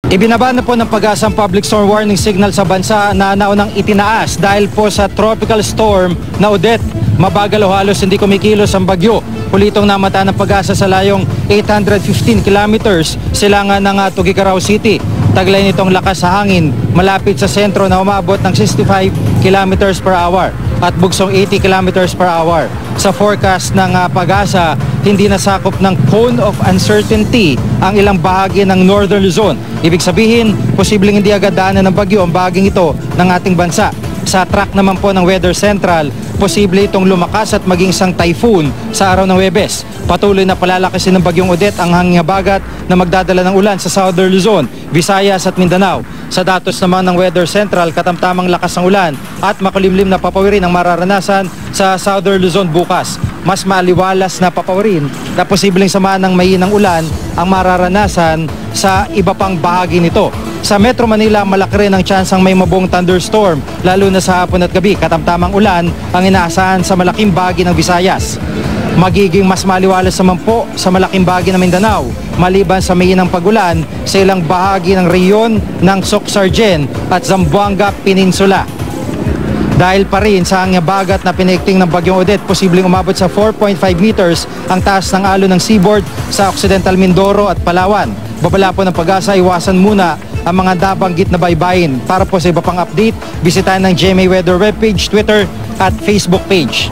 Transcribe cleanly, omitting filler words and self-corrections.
Ibinaba na po ng Pag-asa ang public storm warning signal sa bansa na naunang itinaas dahil po sa tropical storm na Odette. Mabagal o halos hindi kumikilos ang bagyo. Hulitong namata ng Pag-asa sa layong 815 kilometers silangan ng Tuguegarao City. Taglay nitong lakas sa hangin malapit sa sentro na umabot ng 65 kilometers per hour at bugsong 80 kilometers per hour. Sa forecast ng Pag-asa, hindi nasakop ng cone of uncertainty ang ilang bahagi ng northern Luzon. Ibig sabihin, posibleng hindi agad daanan ng bagyo ang bahaging ito ng ating bansa. Sa track naman po ng Weather Central, posible itong lumakas at maging isang typhoon sa araw ng Huwebes. Patuloy na palalakasin ng bagyong Odette ang hanging habagat na magdadala ng ulan sa Southern Luzon, Visayas at Mindanao. Sa datos naman ng Weather Central, katamtamang lakas ng ulan at makulimlim na papawirin ang mararanasan sa Southern Luzon bukas. Mas maliwalas na papawirin na posibleng samahan ng mahinang ulan ang mararanasan sa iba pang bahagi nito. Sa Metro Manila, malaki rin ang tsansang may mabuong thunderstorm, lalo na sa hapon at gabi. Katamtamang ulan ang inaasahan sa malaking bahagi ng Visayas. Magiging mas maliwalas naman po sa malaking bahagi ng Mindanao, maliban sa mahinang pagulan sa ilang bahagi ng rehiyon ng Soc-Sargen at Zamboanga Peninsula. Dahil pa rin sa hanging habagat na pinigting ng bagyong Odette, posibleng umabot sa 4.5 meters ang taas ng alon ng seaboard sa Occidental Mindoro at Palawan. Babala po ng Pag-asa, iwasan muna ang mga nabanggit na baybayin. Para po sa iba pang update, bisitahin ng GMA Weather webpage, Twitter at Facebook page.